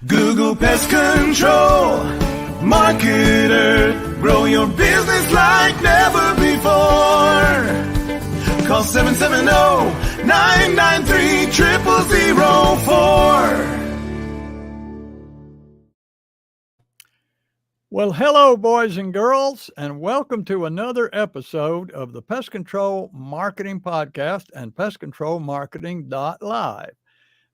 Google Pest Control Marketer. Grow your business like never before. Call 770-993-0004. Well, hello, boys and girls, and welcome to another episode of the Pest Control Marketing Podcast and PestControlMarketing.live,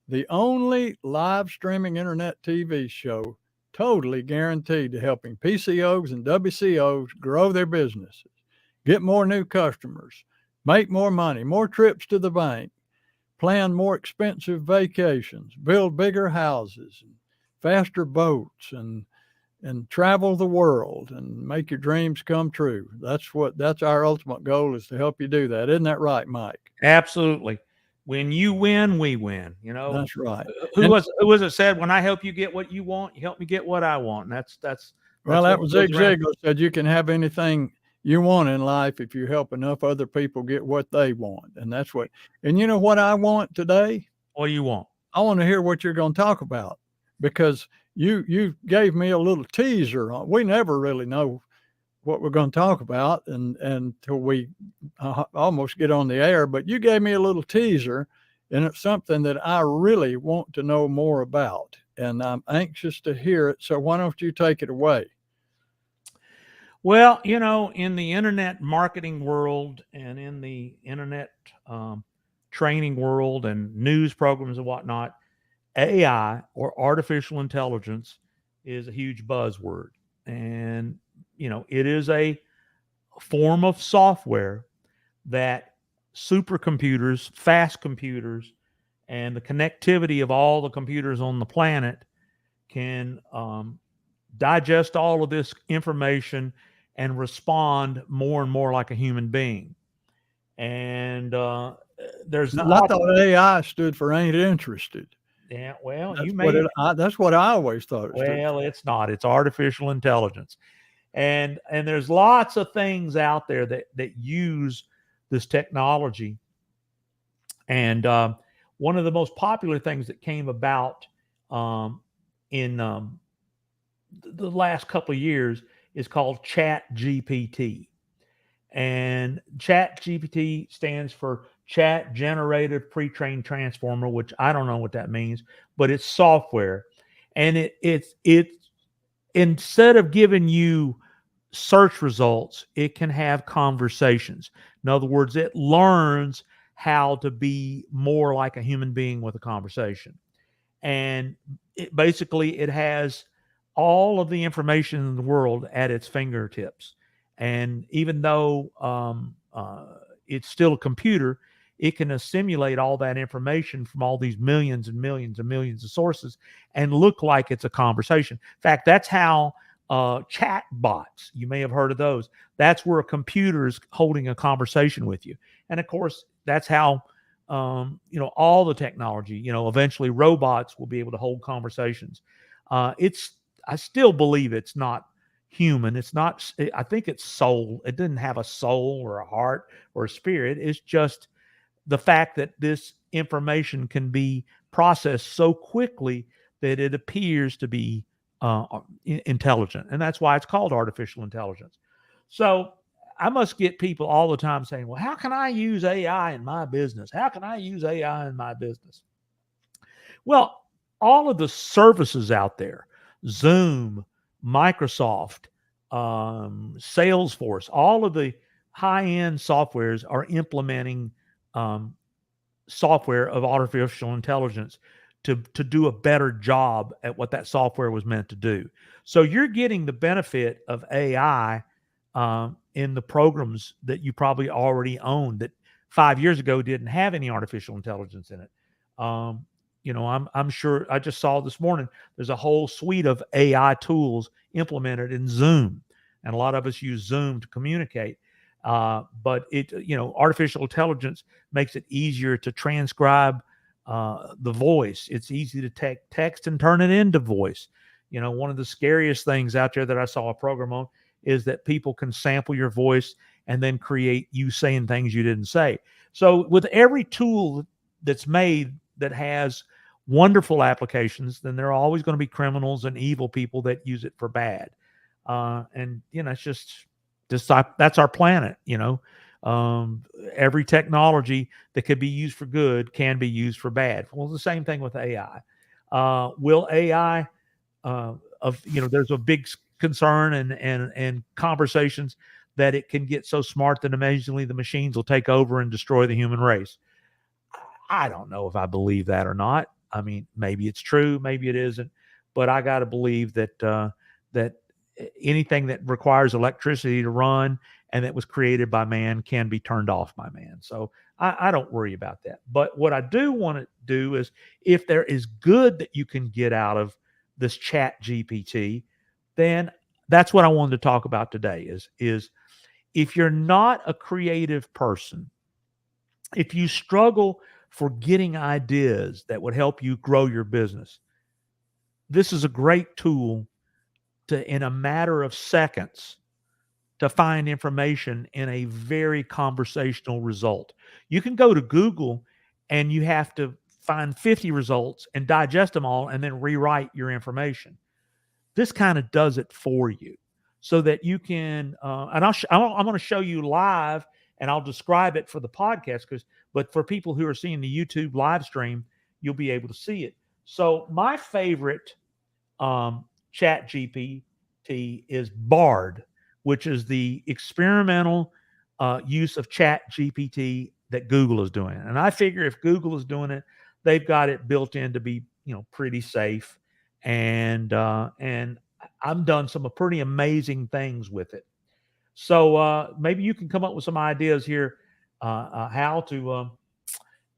the only live streaming internet TV show totally guaranteed to helping PCOs and WCOs grow their businesses, get more new customers, make more money, more trips to the bank, plan more expensive vacations, build bigger houses, faster boats, and travel the world and make your dreams come true. That's our ultimate goal, is to help you do that. Isn't that right, Mike? Absolutely. When you win, we win. You know, that's right. Who was it said, when I help you get what you want, you help me get what I want. And that's well, that was Zig Ziglar said you can have anything you want in life if you help enough other people get what they want. And that's what, and you know what I want today? What do you want? I want to hear what you're going to talk about, because you gave me a little teaser. We never really know what we're going to talk about until we almost get on the air, but you gave me a little teaser, and it's something that I really want to know more about, and I'm anxious to hear it. So why don't you take it away? Well, you know, in the internet marketing world and in the internet training world and news programs and whatnot, AI, or artificial intelligence, is a huge buzzword. And, you know, it is a form of software that supercomputers, fast computers, and the connectivity of all the computers on the planet can digest all of this information and respond more and more like a human being. And I thought AI stood for ain't interested. Yeah, well, that's what I always thought. It's not. It's artificial intelligence, and there's lots of things out there that use this technology. And one of the most popular things that came about in the last couple of years is called ChatGPT, and ChatGPT stands for Chat Generative Pre-trained Transformer, which I don't know what that means, but it's software. And it's instead of giving you search results, it can have conversations. In other words, it learns how to be more like a human being with a conversation. And it has all of the information in the world at its fingertips. And even though it's still a computer, it can assimilate all that information from all these millions and millions and millions of sources and look like it's a conversation. In fact, that's how chat bots, you may have heard of those. That's where a computer is holding a conversation with you. And of course, that's how, all the technology, eventually robots will be able to hold conversations. I still believe it's not human. It's not, I think it's soul. It didn't have a soul or a heart or a spirit. It's just the fact that this information can be processed so quickly that it appears to be intelligent. And that's why it's called artificial intelligence. So I must get people all the time saying, well, how can I use AI in my business? How can I use AI in my business? Well, all of the services out there, Zoom, Microsoft, Salesforce, all of the high-end softwares are implementing software of artificial intelligence to do a better job at what that software was meant to do. So you're getting the benefit of AI in the programs that you probably already own that 5 years ago didn't have any artificial intelligence in it. I'm sure, I just saw this morning, there's a whole suite of AI tools implemented in Zoom, and a lot of us use Zoom to communicate. But artificial intelligence makes it easier to transcribe the voice. It's easy to take text and turn it into voice. One of the scariest things out there that I saw a program on is that people can sample your voice and then create you saying things you didn't say. So with every tool that's made that has wonderful applications, then there are always going to be criminals and evil people that use it for bad. And it's just that's our planet. Every technology that could be used for good can be used for bad. Well, the same thing with AI. Will AI there's a big concern and conversations that it can get so smart that amazingly the machines will take over and destroy the human race. I don't know if I believe that or not. I mean, maybe it's true, maybe it isn't, but I got to believe that anything that requires electricity to run and that was created by man can be turned off by man. So I don't worry about that. But what I do want to do is, if there is good that you can get out of this Chat GPT, then that's what I wanted to talk about today. Is if you're not a creative person, if you struggle for getting ideas that would help you grow your business, this is a great tool to, in a matter of seconds, to find information in a very conversational result. You can go to Google and you have to find 50 results and digest them all and then rewrite your information. This kind of does it for you so that you can, and I'm going to show you live and I'll describe it for the podcast but for people who are seeing the YouTube live stream, you'll be able to see it. So my favorite Chat GPT is Bard, which is the experimental use of Chat GPT that Google is doing. And I figure if Google is doing it, they've got it built in to be, pretty safe. And I've done some pretty amazing things with it. So maybe you can come up with some ideas here, how to,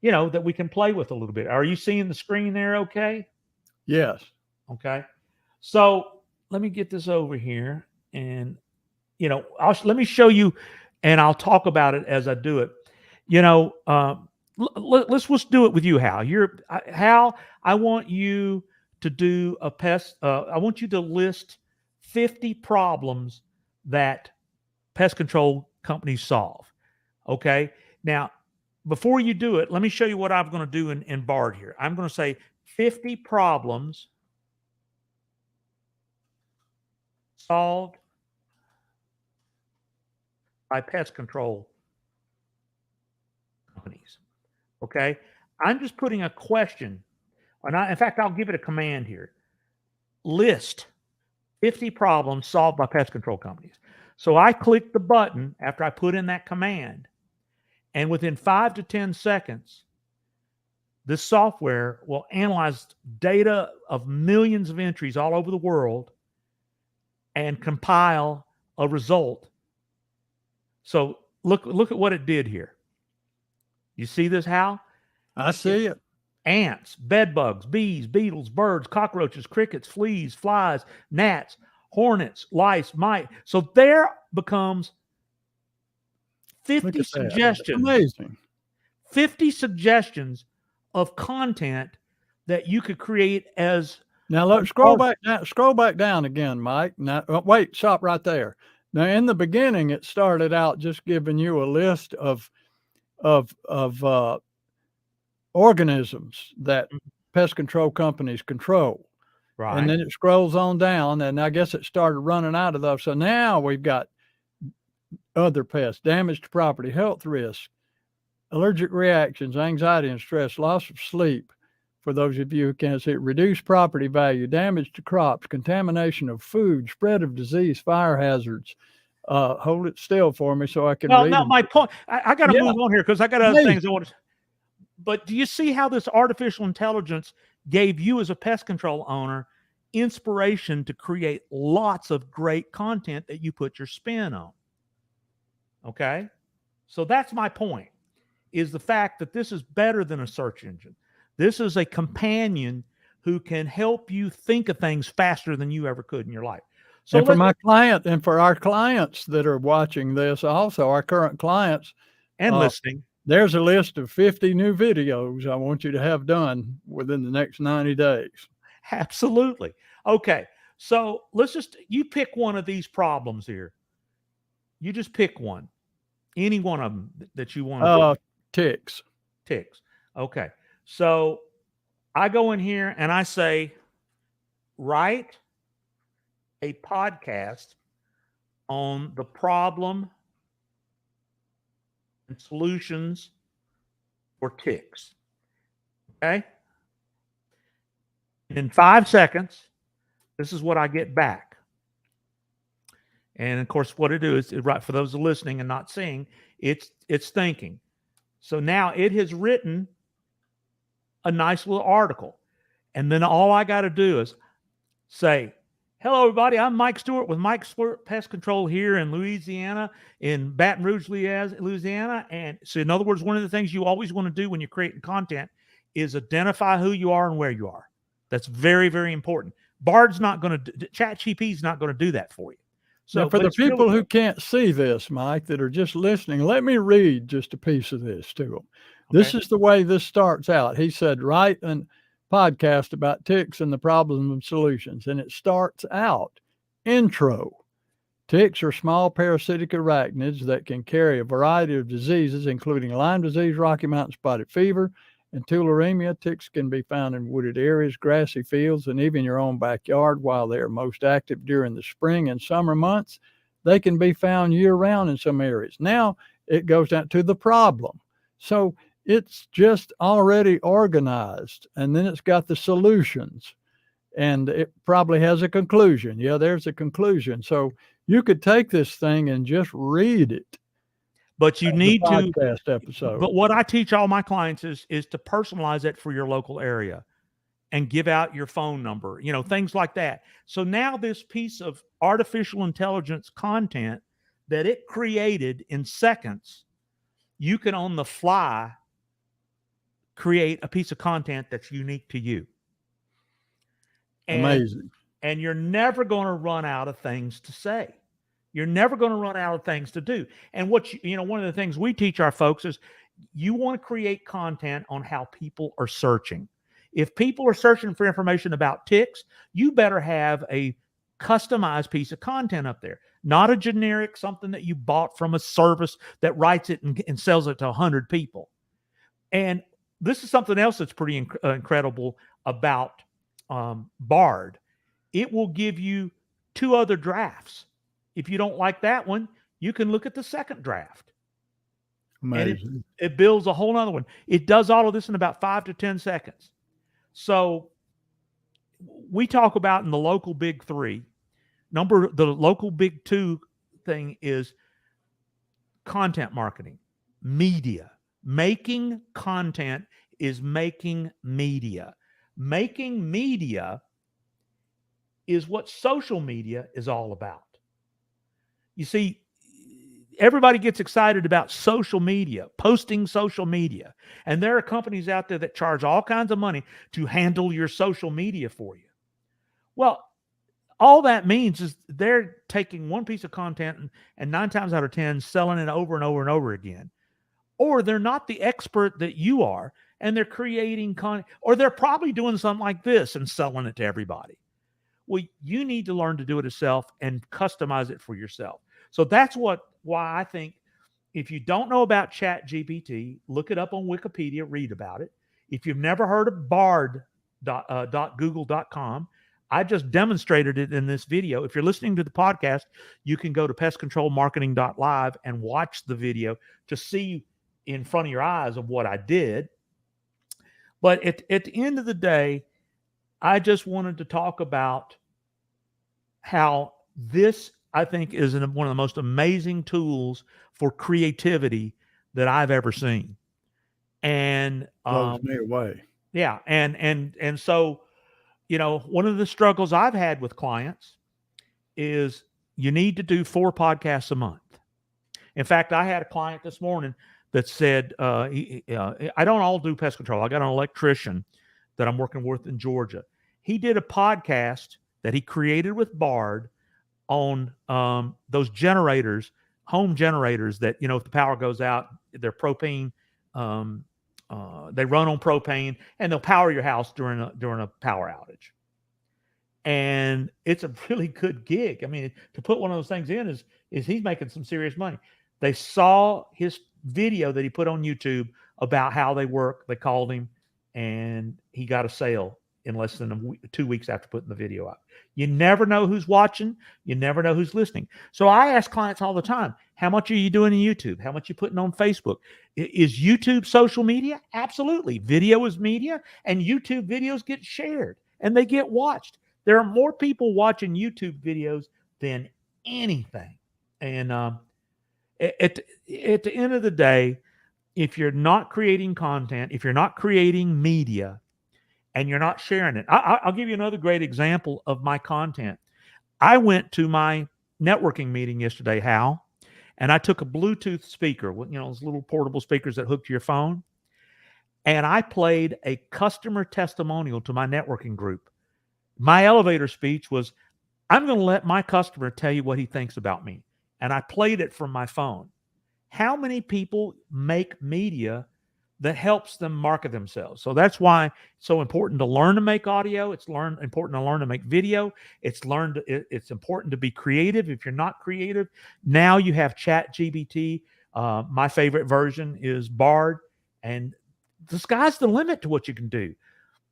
that we can play with a little bit. Are you seeing the screen there? Okay. Yes. Okay. So let me get this over here and, let me show you and I'll talk about it as I do it. Let's do it with you, Hal. Hal, I want you to do a pest. I want you to list 50 problems that pest control companies solve. Okay. Now, before you do it, let me show you what I'm going to do in Bard here. I'm going to say 50 problems solved by pest control companies. Okay. I'm just putting a question. In fact, I'll give it a command here. List 50 problems solved by pest control companies. So I click the button after I put in that command, and within 5 to 10 seconds, this software will analyze data of millions of entries all over the world and compile a result. So look at what it did here. You see this, Hal? I see it. Ants, bed bugs, bees, beetles, birds, cockroaches, crickets, fleas, flies, gnats, hornets, lice, mites. So there becomes 50 suggestions. Amazing. 50 suggestions of content that you could create as. Now look, scroll back down again, Mike. Now wait, stop right there. Now in the beginning, it started out just giving you a list of organisms that pest control companies control. Right. And then it scrolls on down, and I guess it started running out of those. So now we've got other pests, damage to property, health risks, allergic reactions, anxiety and stress, loss of sleep. For those of you who can't see it, reduced property value, damage to crops, contamination of food, spread of disease, fire hazards. Hold it still for me so I can read. Well, my point, I got to move on here because I got other things I want to. But do you see how this artificial intelligence gave you as a pest control owner inspiration to create lots of great content that you put your spin on? Okay. So that's my point, is the fact that this is better than a search engine. This is a companion who can help you think of things faster than you ever could in your life. So and for my client and for our clients that are watching this, also our current clients and listening, there's a list of 50 new videos I want you to have done within the next 90 days. Absolutely. Okay. So you pick one of these problems here. You just pick one. Any one of them that you want to ticks. Ticks. Okay. So I go in here and I say, write a podcast on the problem and solutions for ticks. Okay. In 5 seconds, this is what I get back. And of course, what it do is, right, for those listening and not seeing, it's thinking. So now it has written a nice little article. And then all I got to do is say, hello, everybody. I'm Mike Stewart with Mike Stewart Pest Control here in Louisiana, in Baton Rouge, Louisiana. And so, in other words, one of the things you always want to do when you're creating content is identify who you are and where you are. That's very, very important. Bard's not going to, ChatGPT is not going to do that for you. So now, for the people who can't see this, Mike, that are just listening, let me read just a piece of this to them. Okay. This is the way this starts out. He said, write a podcast about ticks and the problems and solutions. And it starts out, intro. Ticks are small parasitic arachnids that can carry a variety of diseases, including Lyme disease, Rocky Mountain spotted fever, and tularemia. Ticks can be found in wooded areas, grassy fields, and even your own backyard. While they are most active during the spring and summer months, they can be found year-round in some areas. Now it goes down to the problem. So it's just already organized, and then it's got the solutions, and it probably has a conclusion. Yeah, there's a conclusion. So you could take this thing and just read it. But you need to podcast episode. But what I teach all my clients is to personalize it for your local area and give out your phone number, things like that. So now this piece of artificial intelligence content that it created in seconds, you can on the fly create a piece of content that's unique to you. Amazing. And you're never going to run out of things to say. You're never going to run out of things to do. And what one of the things we teach our folks is you want to create content on how people are searching. If people are searching for information about ticks, you better have a customized piece of content up there, not a generic something that you bought from a service that writes it and sells it to 100 people. And this is something else that's pretty incredible about Bard. It will give you 2 other drafts. If you don't like that one, you can look at the second draft. Amazing. And it builds a whole nother one. It does all of this in about 5 to 10 seconds. So we talk about in the local big 3. The local big 2 thing is content marketing, media. Making content is making media. Making media is what social media is all about. You see, everybody gets excited about social media, posting social media. And there are companies out there that charge all kinds of money to handle your social media for you. Well, all that means is they're taking one piece of content and 9 times out of 10 selling it over and over and over again. Or they're not the expert that you are, and they're creating content, or they're probably doing something like this and selling it to everybody. Well, you need to learn to do it yourself and customize it for yourself. So that's why I think if you don't know about ChatGPT, look it up on Wikipedia, read about it. If you've never heard of bard.google.com, I just demonstrated it in this video. If you're listening to the podcast, you can go to pestcontrolmarketing.live and watch the video to see in front of your eyes of what I did. But at the end of the day, I just wanted to talk about how this, I think, is one of the most amazing tools for creativity that I've ever seen. And blows me away. Yeah. And so, one of the struggles I've had with clients is you need to do 4 podcasts a month. In fact, I had a client this morning that said, I don't all do pest control. I got an electrician that I'm working with in Georgia. He did a podcast that he created with Bard on those generators, home generators that, if the power goes out, they're propane. They run on propane and they'll power your house during a power outage. And it's a really good gig. I mean, to put one of those things in is he's making some serious money. They saw his video that he put on YouTube about how they work. They called him and he got a sale in less than 2 weeks after putting the video up. You never know who's watching. You never know who's listening. So I ask clients all the time, how much are you doing in YouTube? How much are you putting on Facebook? Is YouTube social media? Absolutely. Video is media, and YouTube videos get shared and they get watched. There are more people watching YouTube videos than anything. And at the end of the day, if you're not creating content, if you're not creating media, and you're not sharing it, I'll give you another great example of my content. I went to my networking meeting yesterday, Hal, and I took a Bluetooth speaker, those little portable speakers that hook to your phone, and I played a customer testimonial to my networking group. My elevator speech was, I'm going to let my customer tell you what he thinks about me. And I played it from my phone. How many people make media that helps them market themselves? So that's why it's so important to learn to make audio. It's important to learn to make video. It's important to be creative. If you're not creative, now you have ChatGPT. My favorite version is Bard, and the sky's the limit to what you can do.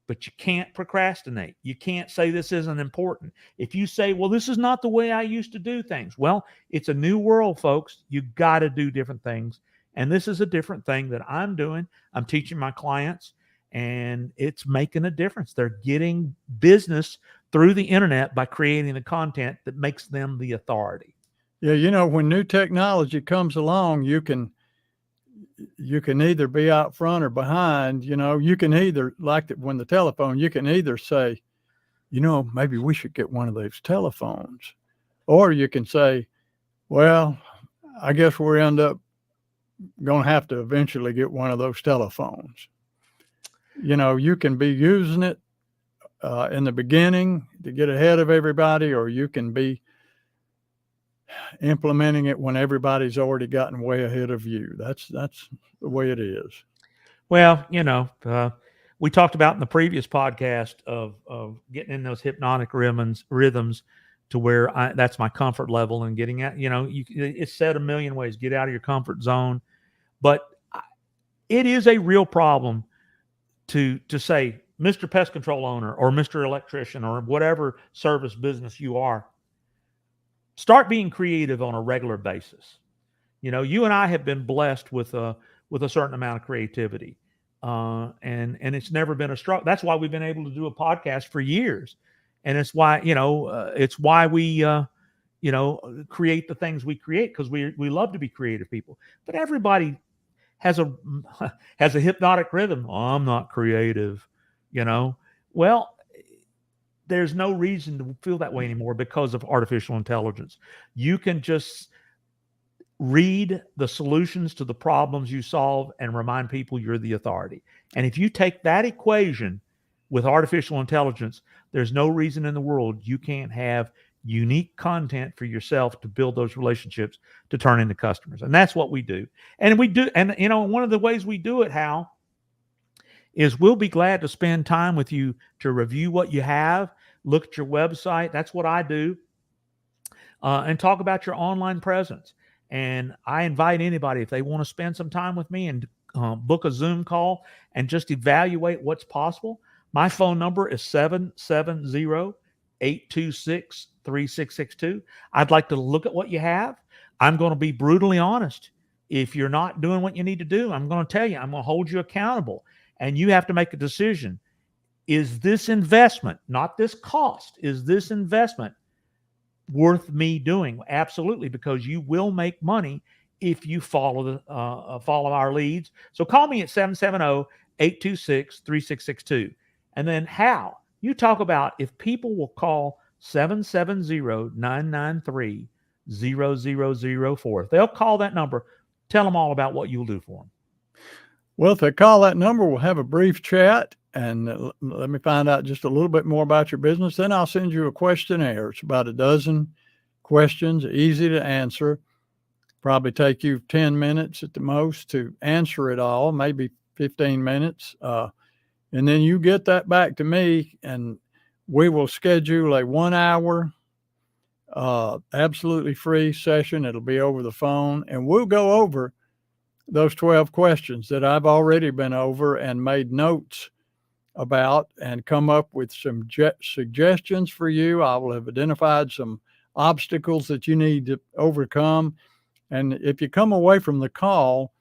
But you can't procrastinate. You can't say this isn't important. If you say, well, this is not the way I used to do things. Well, it's a new world, folks. You got to do different things. And this is a different thing that I'm doing. I'm teaching my clients, and it's making a difference. They're getting business through the internet by creating the content that makes them the authority. Yeah, when new technology comes along, you can either be out front or behind. You can either, like when the telephone, you can either say, maybe we should get one of those telephones, or you can say, well, I guess we end up going to have to eventually get one of those telephones. You can be using it in the beginning to get ahead of everybody, or you can be implementing it when everybody's already gotten way ahead of you. That's the way it is. Well, we talked about in the previous podcast of getting in those hypnotic rhythms to where that's my comfort level, and getting at, it's said a million ways, get out of your comfort zone. But it is a real problem to say, Mr. Pest Control owner or Mr. Electrician or whatever service business you are, start being creative on a regular basis. You and I have been blessed with a certain amount of creativity, and it's never been a struggle. That's why we've been able to do a podcast for years, and it's why we create the things we create, because we love to be creative people. But everybody has a hypnotic rhythm. Oh, I'm not creative, Well, there's no reason to feel that way anymore because of artificial intelligence. You can just read the solutions to the problems you solve and remind people you're the authority. And if you take that equation with artificial intelligence, there's no reason in the world you can't have unique content for yourself to build those relationships to turn into customers. And that's what we do. And we do. And, one of the ways we do it, Hal, is we'll be glad to spend time with you to review what you have, look at your website. That's what I do. And talk about your online presence. And I invite anybody, if they want to spend some time with me and book a Zoom call and just evaluate what's possible. My phone number is 770-826-3662. I'd like to look at what you have. I'm going to be brutally honest. If you're not doing what you need to do, I'm going to tell you, I'm going to hold you accountable. And you have to make a decision. Is this investment, not this cost, is this investment worth me doing? Absolutely, because you will make money if you follow our leads. So call me at 770-826-3662. And then Hal, you talk about if people will call 770-993-0004. If they'll call that number, tell them all about what you'll do for them. Well, if they call that number, we'll have a brief chat and let me find out just a little bit more about your business. Then I'll send you a questionnaire. It's about a dozen questions, easy to answer. Probably take you 10 minutes at the most to answer it all, maybe 15 minutes. And then you get that back to me, and we will schedule a 1 hour, absolutely free session. It'll be over the phone, and we'll go over those 12 questions that I've already been over and made notes about and come up with some suggestions for you. I will have identified some obstacles that you need to overcome. And if you come away from the call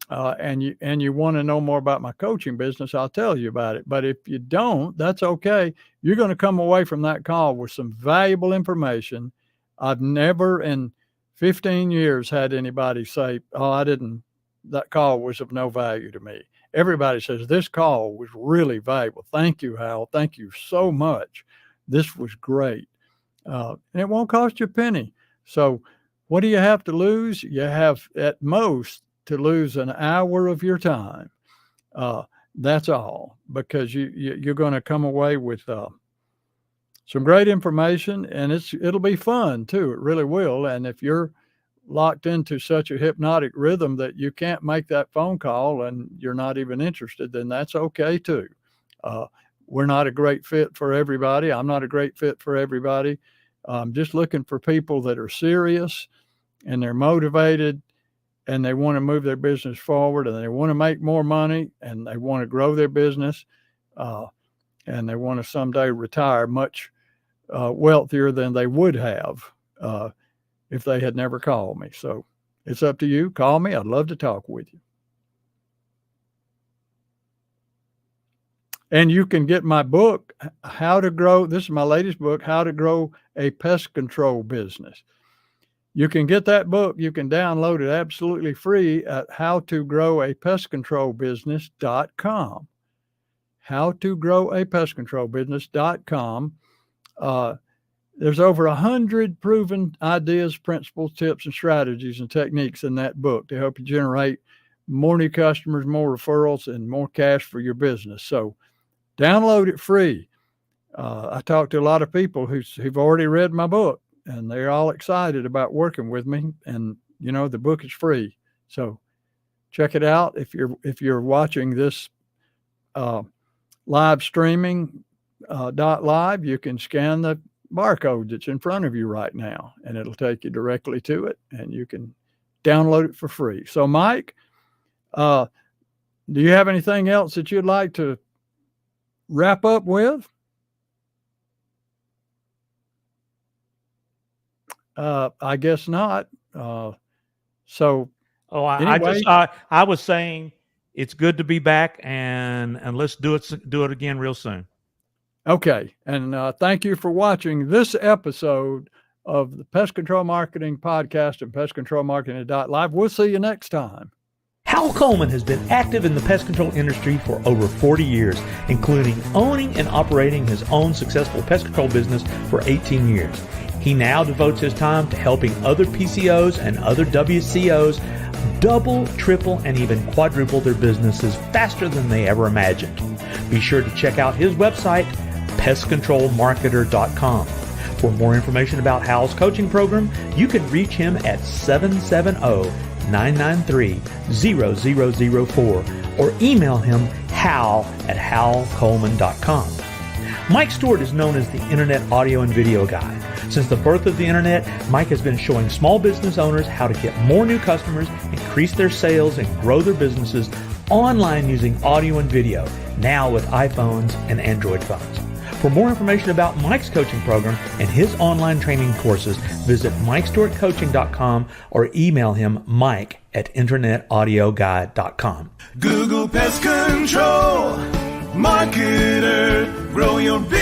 and you want to know more about my coaching business, I'll tell you about it. But if you don't, that's okay. You're going to come away from that call with some valuable information. I've never in 15 years had anybody say, oh, that call was of no value to me. Everybody says this call was really valuable. Thank you, Hal. Thank you so much. This was great. And it won't cost you a penny. So what do you have to lose? You have at most to lose an hour of your time. That's all, because you're going to come away with some great information, and it'll be fun too. It really will. And if you're locked into such a hypnotic rhythm that you can't make that phone call and you're not even interested, then that's okay too. We're not a great fit for everybody. I'm not a great fit for everybody. I'm just looking for people that are serious and they're motivated and they want to move their business forward and they want to make more money and they want to grow their business and they want to someday retire much wealthier than they would have if they had never called me. So it's up to you. Call me. I'd love to talk with you. And you can get my book, How to Grow. This is my latest book, How to Grow a Pest Control Business. You can get that book. You can download it absolutely free at howtogrowapestcontrolbusiness.com. Howtogrowapestcontrolbusiness.com. There's over 100 proven ideas, principles, tips, and strategies and techniques in that book to help you generate more new customers, more referrals, and more cash for your business. So download it free. I talked to a lot of people who've already read my book, and they're all excited about working with me. And, the book is free. So check it out. If you're watching this live streaming live, you can scan the barcode that's in front of you right now, and it'll take you directly to it, and you can download it for free. So, Mike, do you have anything else that you'd like to wrap up with? I guess not. So, anyway. I was saying it's good to be back, and let's do it again real soon. Okay. And thank you for watching this episode of the Pest Control Marketing Podcast and Pest Control Marketing.live. We'll see you next time. Hal Coleman has been active in the pest control industry for over 40 years, including owning and operating his own successful pest control business for 18 years. He now devotes his time to helping other PCOs and other WCOs double, triple, and even quadruple their businesses faster than they ever imagined. Be sure to check out his website, pestcontrolmarketer.com. For more information about Hal's coaching program, you can reach him at 770-993-0004 or email him hal@halcoleman.com. Mike Stewart is known as the Internet Audio and Video Guy. Since the birth of the Internet, Mike has been showing small business owners how to get more new customers, increase their sales, and grow their businesses online using audio and video, now with iPhones and Android phones. For more information about Mike's coaching program and his online training courses, visit MikeStewartCoaching.com or email him mike@internetaudioguide.com. Google Pest Control Marketer. Grow your business.